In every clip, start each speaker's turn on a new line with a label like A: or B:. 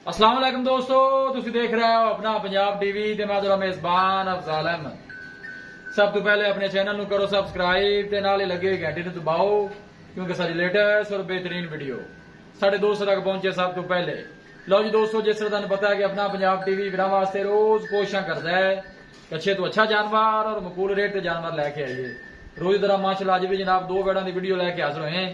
A: अस्सलाम वालेकुम दोस्तों, तुसी देख रहे हो अपना पंजाब टीवी ते मैं तेरा मेजबान अफजाल अहमद। सब तो पहले अपने चैनल नु करो सब्सक्राइब ते नाल ही लगे घंटे नु दबाओ क्योंकि सारी लेटेस्ट और बेहतरीन वीडियो साढ़े दोस्तों तक पहुंचे सब तो पहले। लो जी दोस्तों, जिस तरह तुहानू पता है कि अपना पंजाब टीवी वीरां वास्ते रोज कोशिशां करदा है कि अच्छे तो अच्छा जानवर और मकबूल रेट ते जानवर लैके आइए। रोज तरह माशाल्लाह अज भी जनाब दो वेड़ां दी वीडियो लैके हाजिर होए हैं।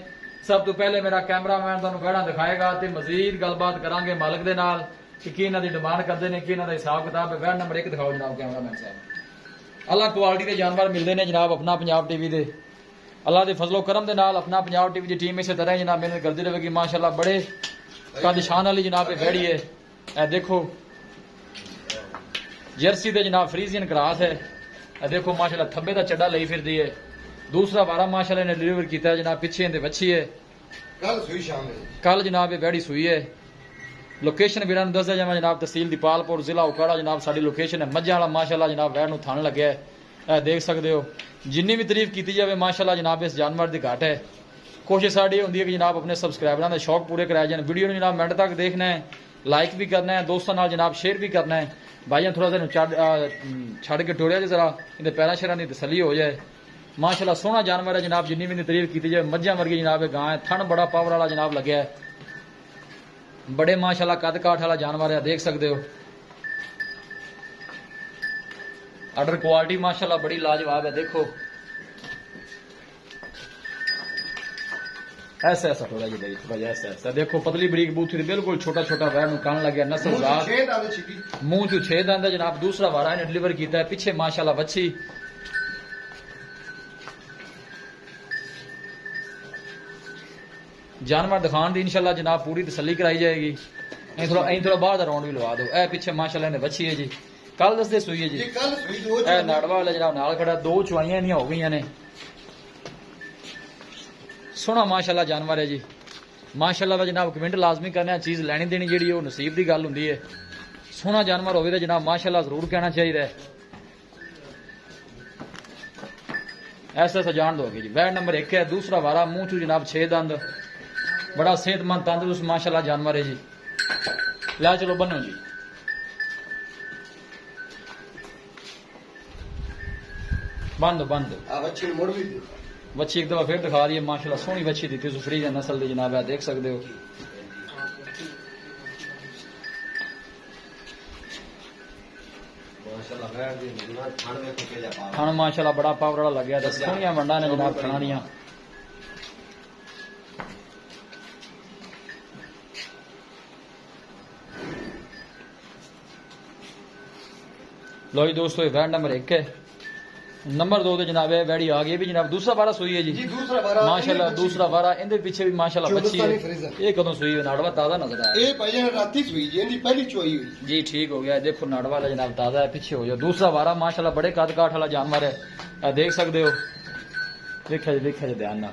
A: सब तो पहले मेरा कैमरामैन तुहानू वेड़ां दिखाएगा ते मजीद गलबात करांगे मालिक दे नाल कि इन्हां दी डिमांड करदे ने, कि इन्हां दा हिसाब किताब है। वेड़ नंबर 1 दिखाओ जनाब कैमरामैन साहब। अल्लाह क्वालिटी के जानवर मिलते हैं जनाब अपना पंजाब टीवी दे। अल्लाह के फजलो करम दे नाल अपना पंजाब टीवी की टीम इस तरह जनाब मेहनत करती रहेगी। माशाल्लाह बड़े कद शान वाली जनाब बैड़ी है। ए देखो जर्सी दे जनाब फ्रीजियन क्रास है। ए देखो माशाल्लाह थब्बे का चड्डा लई फिरदी है। दूसरा वारा माशाल्लाह ने डिलीवर किया जनाब पिछे इहदे वच्छी है। कल जनाब ये बैड़ी सुई है। लोकेशन वीरां नूं दसदा जावां जनाब तहसील दीपालपुर जिला उकाड़ा जनाब साडी लोकेशन है। मज्झां वाला माशाल्लाह जनाब वैड़ नूं थन लग्या है। देख सकते हो जिन्नी भी तारीफ की जाए माशाल्लाह जनाब इस जानवर की घाट है। कोशिश साड़ी होंदी है कि जनाब अपने सबसक्राइबरां दे शौक पूरे कराए जाए। वीडियो जनाब मिनट तक देखना है, लाइक भी करना है, दोस्तों नाल जनाब शेयर भी करना है। भाइयों थोड़ा दिन छड़ के टोरिया जरा इन्हें पैरां शैरां दी तसल्ली हो जाए। माशाल्लाह सोहना जानवर है जनाब, जिन्नी भी तारीफ की जाए। मज्झां वर्गी जनाब गां है, थन बड़ा पावर वाला जनाब लग्या है। बड़े माशाल्लाह कद काठ वाला जानवर है, देख सकते हो। ऑर्डर क्वालिटी माशाल्लाह बड़ी लाजवाब है। देखो ऐसा ऐसा थोड़ा जी भाई ऐसा ऐसा देखो पतली बरीक बूथी बिल्कुल छोटा छोटा वैर कान लगे नस्ल मुंह चू 6 दंद है जनाब। दूसरा वारा इन्हें डिलीवर किया है। पीछे माशाल्लाह वच्छी जानवर दिखाने की इंशाल्लाह जनाब पूरी तसल्ली कराई जाएगी। थोड़ा बाहर का राउंड भी लवा दो। ए पीछे माशाल्लाह ने वच्छी है जी, कल दसदे सुई है जी। ए नाड़वा वाला जनाब नाल खड़ा, 2 चुआइयां इन्दियां हो गई ने। सोहना माशाल्लाह जानवर है जी। माशाल्लाह जनाब कमेंट लाजमी करना है। चीज लैनी देनी जी नसीब की गल होंदी है। सोहना जानवर होवे तो जनाब माशाल्लाह जरूर कहना चाहिए। ऐसा ऐसा जान दोगे जी। वैड नंबर 1 है। दूसरा वारा मुंह चू जनाब 6 दंद, बड़ा सेहतमंद तंदुरुस्त माशाल्लाह जानवर है जी। ला चलो बनो जी। बंद बंद बच्ची एक दफा फिर दिखा दी है। माशाल्लाह सोहनी बच्ची दी सुफरी नस्ल की जनाब है, देख सकते हो। खान माशाल्लाह बड़ा पावर वाला लग गया। सोहनिया मंडा ने जनाब खाना दियां। लो जी दोस्तों, ये वैड नंबर 1 है। नंबर 2 जनाब है वैड़ी आ गई भी जनाब। दूसरा बारा सुई है जी माशाल्लाह। दूसरा बारा इनके पीछे भी माशाल्लाह बच्ची है। ये कदों सुई है? नाड़वा ताजा नजर आया जी। ठीक हो गया। देखो नाड़वा वाला जनाब ताजा है, पीछे हो जाओ। दूसरा बारा माशाल्लाह बड़े कद काठ वाला जानवर है, देख सकते हो। देखा जी ध्यान ना।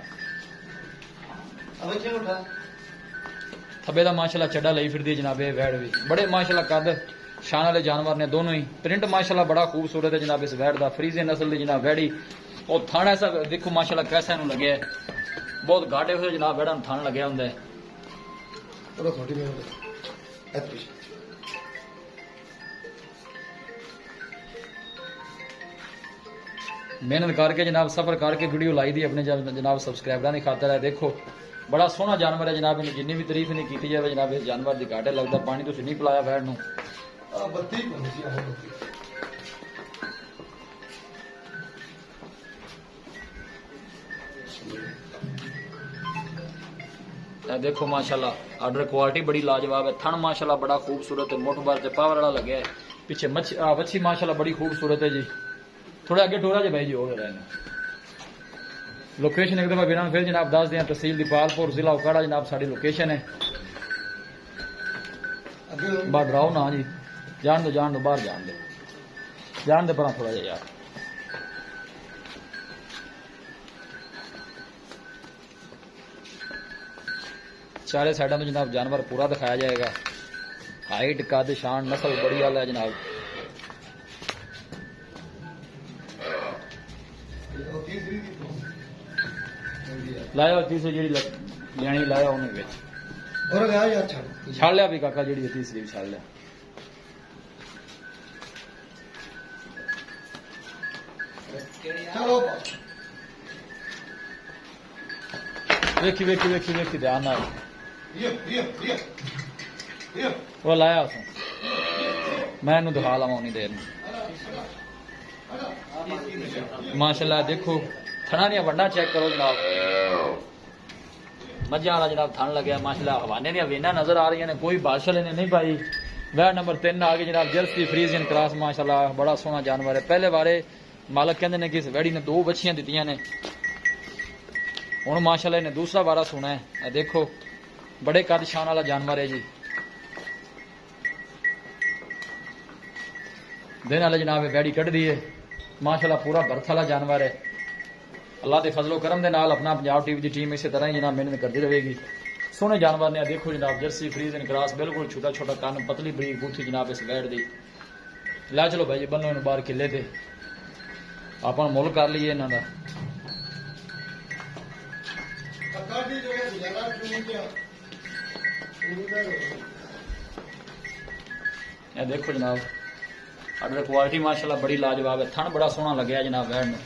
A: थब्बे का माशाल्लाह चड्डा लई फिरदी है जनाब। वैड़ भी बड़े माशाल्लाह कद शान वाले जानवर ने दोनों ही। प्रिंट माशाल्लाह बड़ा खूबसूरत है जनाब इस वैड़ का। फ्रीजियन नस्ल की जनाब वैड़ी और थाना ऐसा देखो माशाल्लाह कैसा इन्हों लगे है। बहुत गाढ़े हुए जनाब वैड़ा थान लगे होंगे। मेहनत करके जनाब सफर करके वीडियो लाई दी अपने जनाब सब्सक्राइबरां की खातर है। देखो बड़ा सोहना जानवर है जनाब। जिन्नी भी तारीफ नहीं की जाए जनाब इस जानवर की घाटे लगता। पानी तो नहीं पिलाया वैड़ नूं। देखो माशाल्लाह ऑर्डर क्वालिटी बड़ी लाजवाब है। थन माशाल्लाह बड़ा खूबसूरत है, मोटबार से पावर वाला लगे है। पीछे वच्छी माशाल्लाह बड़ी खूबसूरत है जी। थोड़ा आगे टोरा जे भाई जी हो गया। लोकेशन एक दफा बिना फिर जनाब दस दें, तहसील दीपालपुर जिला उकाड़ा जनाब साड़ी लोकेशन है। बाहर डराओ ना जी, जान दो बाहर जान दे पर थोड़ा जा यार। चारे साइडों में जनाब जानवर पूरा दिखाया जाएगा। हाइट कद शान नस्ल बड़ी वाला है जनाब। लाया तीसरी जी लैनी लाया उन्हें
B: और गया यार
A: छाड़ लिया भी काका जी तीसरी भी छाड़ लिया।
B: चलो
A: वेखी वेखी वेखी वेखी ध्यान नाल
B: ये
A: वो लाया उसने मैं इन्हू दिखा लवा उन्नी देर माशाल्लाह। देखो थना दियां वंडा चेक करो जनाब, मज्जा वाला जनाब थन लगे माशाल्लाह। हवाने दियां वेना नजर आ रही ने, कोई बादशाह ने नहीं पाई। वह नंबर 3 आ गई जनाब जर्सी फ्रीजियन क्रॉस माशाल्लाह, बड़ा सोहना जानवर है। पहले बारे मालक कहते ने कि इस वैड़ी ने 2 बच्चियां दित्तियां ने, हुण माशाल्लाह ने दूसरा वारा सुना है। देखो बड़े कद शान वाला जानवर है जी। दिन वाले जनाब वैड़ी कढ़ दी है माशाल्लाह, पूरा बर्थ वाला जानवर है। अल्लाह के फजलो करम दे नाल अपना पंजाब टीवी की टीम इसी तरह ही जनाब मेहनत करती रहेगी। सोहने जानवर ने देखो जनाब जर्सी फ्रीजियन क्रॉस, बिल्कुल छोटा छोटा कान, पतली बरीक बूथी जनाब इस वैड़ दी। लै चलो भाई जी बनो इन बाहर किले ते आप मुल कर लीए इन्हों का। देखो जनाब अगर क्वालिटी माशाल्लाह बड़ी लाजवाब है। थन बड़ा सोहना लगे जनाब वैड़ में।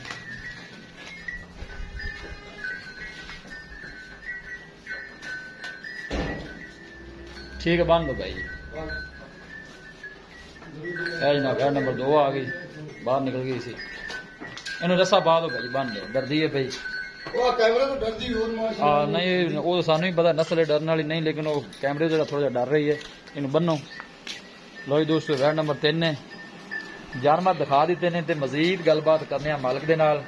A: ठीक है बन दो भाई जी। जनाब वैड़ नंबर 2 आ गई, बाहर निकल गई सी। इन्हों रस्सा पा दो भाई, बन दो। डरदी है भाई नहीं, वो सानू ही पता नस्ल डरने वाली नहीं, लेकिन वो कैमरे से थोड़ा डर रही है। इन बनो लो जी दोस्तों, वैड़ नंबर 3 ने जानवर दिखा दिते ने ते मजीद गलबात करने मालक दे नाल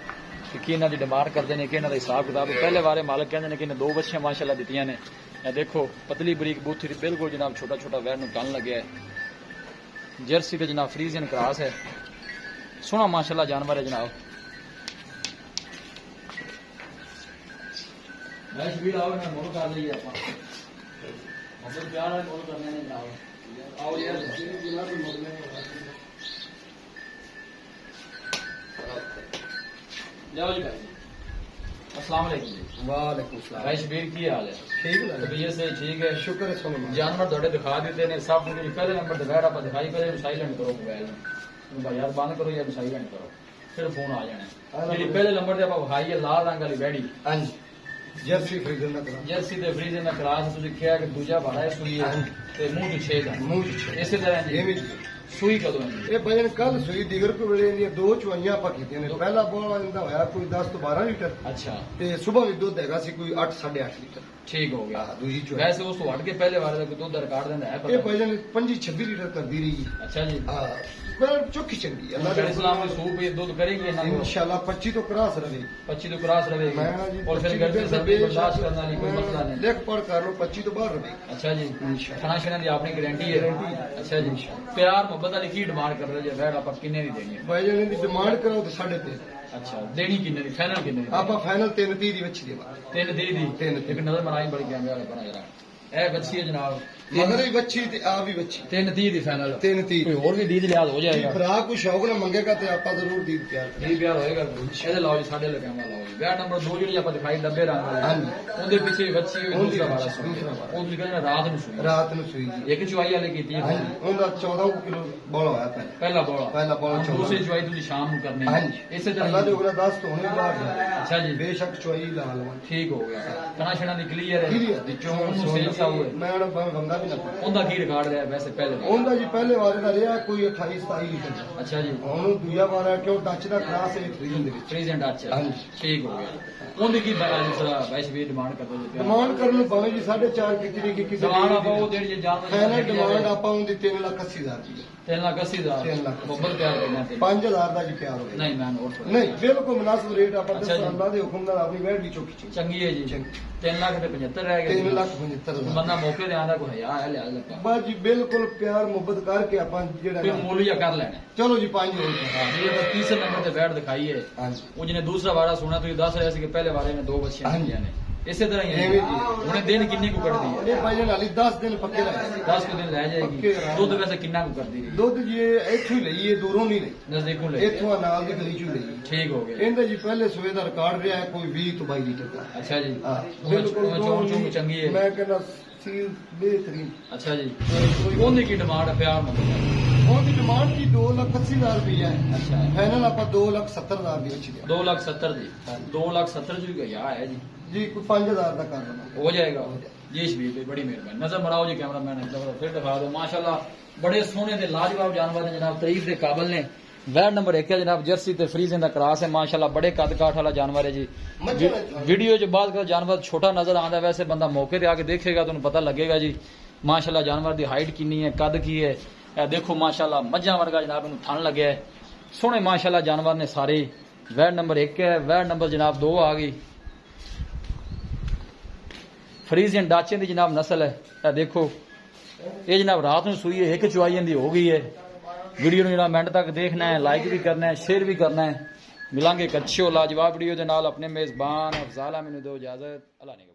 A: कि इन्हां दी डिमांड करते हैं कि इन्हां दा हिसाब किताब। पहले बारे मालक कहते हैं कि इन्हें 2 बच्चियां माशाल्लाह दित्तियां ने। देखो पतली बरीक बूथी बिल्कुल जनाब छोटा छोटा वैड़ नूं कन लगे है। जर्सी ते जनाब फ्रीजियन क्रॉस है, सोहना माशाल्लाह जानवर है जनाब। वैश भी आओ ना मोल कर लीजिए आप मोहब्बत प्यार है मोल करने नहीं जाओ आओ यार जाओ जी भाई। अस्सलाम वालेकुम।
B: वालेकुम सलाम।
A: भाई शबीर की हाल है?
B: ठीक है
A: तबीयत से ठीक है?
B: शुक्र है सोना।
A: जानवर थोड़े दिखा देते ने सब मुझे पहले नंबर ते वैड़ आप दिखाई करे साइलेंट करो मोबाइल भाई यार बंद करो या साइलेंट करो फिर फोन आ जाना। जी पहले नंबर ते आप विखाई है लाल रंग वाली वैड़ी।
B: हाँ जी जर्सी फ्रीजियन क्रॉस।
A: जर्सी ते फ्रीजियन क्रॉस तुसीं किहा कि दूजा भाड़ा है सुई है ते मुंह च छेद है।
B: मुंह च
A: इसी तरह जी सुई कदों है?
B: ये भजन कल सुई दिगर को वेले दी 2 चवाइयां ਆਪਾਂ ਕੀਤੀਆਂ ਨੇ। ਪਹਿਲਾ ਬੋਲ ਦਾ ਹੋਇਆ ਕੋਈ 10 ਤੋਂ 12 ਲੀਟਰ।
A: अच्छा
B: ਤੇ ਸਵੇਰ ਵੀ ਦੁੱਧ ਹੈਗਾ ਸੀ ਕੋਈ 8 8.5 ਲੀਟਰ।
A: ठीक हो गया।
B: ਹਾਂ ਦੂਜੀ ਚਵਾਈ
A: वैसे उस तो हट के पहले वाले का दुध रिकॉर्ड देंदा है
B: ਇਹ
A: पता?
B: ਭਜਨ 25 26 ਲੀਟਰ ਕਰਦੀ ਰਹੀ।
A: अच्छा जी
B: ਹਾਂ ਪਰ ਚੋਖੀ ਚੰਗੀ ਅੱਲਾਹ
A: अल्लाह इस्लाम में सूप ये दूध करेंगे ना
B: इंशाल्लाह 25 तो क्रॉस रहे।
A: 25 तो क्रॉस रहेगी
B: मैं जी
A: और फिर गर्मी सर्दी बर्दाश्त करने वाली कोई मसला नहीं।
B: लेख पढ़ कर लो 25 तो बाहर रहे।
A: अच्छा जी
B: इंशाल्लाह
A: खाना शाना की अपनी गारंटी है? अच्छा जी प्यार मोहब्बत वाली की डिमांड कर रहे वैड़ आप किन्ने दी देनी है?
B: भजन की डिमांड करो तो 3.5।
A: अच्छा देनी किन्ने दी? फाइनल किन्ने दी?
B: आप फाइनल 3.30 ਦੀ ਵਿੱਚ ਦੇਵਾ।
A: 3 दी दी
B: तीन
A: एक नजर बनाई बड़ी कैमरे वाले बना जरा ए बच्ची है जनाब
B: मगर भी बच्ची ते आ भी बच्ची
A: 3.30 दी फाइनल।
B: 3.30
A: कोई और भी दीद लिहाज हो जाएगा?
B: भरा को शौक ना मंगेगा तो आप जरूर दी तैयार करें।
A: नहीं प्यार होएगा ਇਹਦੇ ਲਾਓ ਜੀ ਸਾਡੇ ਲਗਾਵਾ ਲਾਓ ਜੀ। ਵਿਆਹ ਨੰਬਰ 2 ਜਿਹੜੀ ਆਪਾਂ ਦਿਖਾਈ ਡੱਬੇ ਰੰਗ ਵਾਲੀ
B: ਹਾਂਜੀ।
A: ਉਹਦੇ ਪਿੱਛੇ ਬੱਚੀ ਹੋਈ
B: ਉਹਦੀ
A: ਦੂਸਰਾ ਵਾਲਾ
B: ਬੱਚੀ, ਦੂਸਰਾ ਵਾਲਾ।
A: ਉਹ ਤੁਸੀਂ ਕਹਿੰਦੇ ਰਾਤ ਨੂੰ ਸੂਈ
B: ਰਾਤ ਨੂੰ ਸੂਈ ਜੀ।
A: ਇੱਕ ਚੁਆਈ ਵਾਲੀ ਕੀਤੀ ਹੈ
B: ਹਾਂਜੀ ਉਹਦਾ 14 ਕਿਲੋ ਬੋਲ ਹੋਇਆ ਪਹਿਲਾਂ।
A: ਪਹਿਲਾ ਬੋਲਾ
B: ਪਹਿਲਾ ਬੋਲਾ 14
A: ਦੂਸਰੀ ਚੁਆਈ ਤੁਸੀਂ ਸ਼ਾਮ ਨੂੰ ਕਰਨੀ ਹੈ
B: ਹਾਂਜੀ
A: ਇਸੇ
B: ਅੱਲਾਹ
A: ਤਰ੍ਹਾਂ
B: ਦੇ
A: ਹੀ।
B: ਉਗਰਾ 10 ਤੋਂ ਹੋਣੇ ਬਾਹਰ ਜਾਏ।
A: ਅੱਛਾ ਜੀ
B: ਬੇਸ਼ੱਕ ਚੁਆਈ ਲਾ ਲਵਾਂ।
A: ਠੀਕ ਹੋ ਗਿਆ ਕਣਾ ਛਣਾ ਦੀ ਕਲੀਅਰ ਹੈ
B: ਕਿਹੜੀ ਦੀ ਚੋਣ
A: ਉਹਨੂੰ ਸੇਲ ਸਾਊ ਹੈ
B: ਮੈਂ ਉਹਨਾਂ ਬੰਦਾ ਵੀ ਨਾ
A: ਉਹਦਾ ਕੀ ਰਿਕਾਰਡ ਰਿਹਾ ਵੈਸੇ ਪਹਿਲੇ ਦਾ?
B: ਉਹਦਾ ਜੀ ਪਹਿਲੇ ਵਾਰੇ ਦਾ ਰਿਹਾ ਕੋਈ 28 27 ਲੀਟਰ।
A: ਅੱਛਾ ਜੀ
B: ਉਹਨੂੰ ਦੂਜਾ ਵਾਰਾ ਕਿਉਂ ਟੱਚ ਦਾ ਕਲਾਸ ਹੈ ਫ੍ਰੀਜ਼ਨ ਦੇ ਵਿੱਚ।
A: ਪ੍ਰੈਜ਼ੈਂਟ ਅੱਛਾ
B: ਹਾਂਜੀ।
A: ਠੀਕ ਹੋ ਗਿਆ ਉਹਦੀ ਕੀ ਬਾਈਸ ਵੀ ਡਿਮਾਂਡ ਕਰਦੇ ਜੀ ਪਿਆਰ
B: ਡਿਮਾਂਡ ਕਰਨ ਨੂੰ ਭਾਵੇਂ ਜੀ 4.5 ਕੀਤੀ ਨਹੀਂ ਕਿ ਕਿਸੇ
A: ਡਿਮਾਂਡ ਆਪਾਂ ਉਹ ਜਿਹੜੀ ਜਾਨ
B: ਫਾਈਨਲ ਡਿਮਾਂਡ ਆਪਾਂ ਉਹਦੀ 3,80,000 ਰੁਪਏ।
A: 3,80,000
B: 3 ਲੱਖ।
A: ਮੁਹੱਬਤ ਪਿਆਰ ਕਰਨਾ ਤੇ
B: 5,000 ਦਾ ਜੀ ਪਿਆਰ ਹੋਵੇ।
A: ਨਹੀਂ ਮੈਂ ਹੋਰ ਥੋੜ੍ਹਾ।
B: ਨਹੀਂ ਬਿਲਕੁਲ ਮੁਨਾਸਿਬ ਰੇਟ ਆਪਾਂ
A: ਅੱਛਾ ਜੀ।
B: ਅੱਲਾਹ ਦੇ ਹੁਕਮ ਨਾਲ ਆਪਣੀ ਵੈਟ ਵੀ ਚੁੱਕੀ ਚੁੱਕੀ
A: ਚੰਗੀ ਹੈ ਜੀ
B: ਚੰਗੀ।
A: 3 ਲੱਖ ਤੇ 75 ਰਹਿ ਗਏ
B: 3,75,000
A: ਬੰਦਾ ਮੌਕੇ ਤੇ ਆਂਦਾ ਕੋਈ ਹਯਾ ਹੈ ਲਿਆ ਲੱਗਾ
B: ਬਸ ਜੀ ਬਿਲਕੁਲ ਪਿਆਰ ਮੁਹੱਬਤ ਕਰਕੇ ਆਪਾਂ ਜਿਹੜਾ
A: ਕੋਈ
B: ਨਾ-
A: ਮੂਲੀਆ ਕਰ ਲੈਣਾ
B: ਚਲੋ ਜੀ 5 ਹੋਰ
A: ਹਾਂ ਇਹ ਤਾਂ ਤੀਸਰੇ ਨੰਬਰ ਤੇ ਬੈਠ ਦਿਖਾਈ ਹੈ
B: ਹਾਂਜੀ
A: ਉਹ ਜਿਹਨੇ ਦੂਸਰਾ ਵਾਰਾ ਸੁਣਾ ਤੁਸੀਂ ਦੱਸ ਰਹੇ ਸੀ ਕਿ ਪਹਿਲੇ ਵਾਰੇ ਨੇ 2 ਬੱਚੀਆਂ
B: ਹਾਂਜੀ।
A: ਦਿੱਤੀਆਂ ਨੇ ਇਸੇ ਤਰ੍ਹਾਂ ਹੀ ਹੈ
B: ਐਵੇਂ ਜੀ।
A: ਉਹਨੇ ਦਿਨ ਕਿੰਨੇ ਕੁ ਕੱਢਦੀ ਹੈ?
B: ਇਹ ਭਾਈ ਨਾਲੀ 10 ਦਿਨ ਪੱਕੇ ਰਹੇ।
A: 10 ਕੁ ਦਿਨ ਲੈ ਜਾਏਗੀ
B: ਪੱਕੇ ਆਰਾਮ
A: ਦੁੱਧ ਵੈਸੇ ਕਿੰਨਾ ਕੁ ਕਰਦੀ ਰਹੀ?
B: ਦੁੱਧ ਜੀ ਇਹ ਇੱਥੋਂ ਹੀ ਲਈ ਇਹ ਦੂਰੋਂ ਨਹੀਂ ਲਈ।
A: ਨਜ਼ਦੀਕੋਂ ਲੈ
B: ਇੱਥੋਂ ਨਾਲ ਦੀ ਗਲੀ ਚੋਂ ਲਈ।
A: ਠੀਕ ਹੋ ਗਿਆ
B: ਇਹਦੇ ਜੀ ਪਹਿਲੇ ਸੂਏ ਦਾ ਰਿਕਾਰਡ ਰਿਹਾ ਹੈ ਕੋਈ 20 ਤੋਂ 22 ਲੀਟਰ ਦਾ।
A: ਅੱਛਾ ਜੀ
B: ਹਾਂ
A: ਬਿਲਕੁਲ ਚੋਣ ਚੋਣ ਚੰਗੀ ਹੈ
B: ਮੈਂ ਕਹਿੰਦਾ ਸੀਲ ਬਿਹਤਰੀਨ।
A: ਅੱਛਾ ਜੀ, ਉਹਦੀ ਕੀ ਡਿਮਾਂਡ ਹੈ ਪਿਆਰ ਮੰਗਦਾ?
B: ਉਹਦੀ ਡਿਮਾਂਡ ਕੀ 2,80,000 ਰੁਪਇਆ ਹੈ।
A: ਅੱਛਾ,
B: ਫਾਈਨਲ ਆਪਾਂ 2,70,000 ਦੀ ਵਿੱਚ ਗਿਆ।
A: 2,70,000 ਦੀ, 2,70,000 ਦੀ ਗਿਆ ਹੈ ਜੀ।
B: ਜੀ ਕੋਈ 5,000 ਦਾ ਕਰ ਲਵਾਂਗੇ।
A: हो जाएगा जी शबीर भाई, बड़ी मेहरबानी। नजर मराओ जी कैमरा मैन, फिर दिखा दो। माशाल्लाह बड़े सोने दे लाजवाब जानवर ने जनाब, तारीफ के काबिल ने। वैट नंबर 1 है जनाब, जर्सी ते फ्रीजिंग दा क्रॉस है माशाल्लाह, बड़े कद काठ वाला जानवर है जी। वीडियो च बाद का जानवर छोटा नजर आंदा है, वैसे बंदा मौके ते आके देखेगा तो पता लगेगा जी माशाल्लाह जानवर दी हाइट कितनी है, कद की है। ए देखो माशाल्लाह मज्जां वर्गा जनाब इन्हू थन लगे है, सोहने माशाल्लाह जानवर ने सारे। वैट नंबर 1 है, वैट नंबर जनाब 2 आ गई। फ्रीजियन डाचे की जनाब नस्ल है, देखो ये जनाब रात में सुई है, एक चुआई दी हो गई है। वीडियो जनाब मिनट तक देखना है, लाइक भी करना है, शेयर भी करना है। मिलांगे एक अच्छे और लाजवाब वीडियो के नाल। अपने मेजबान अफजाल मैनू दो इजाजत, अल्लाह ने।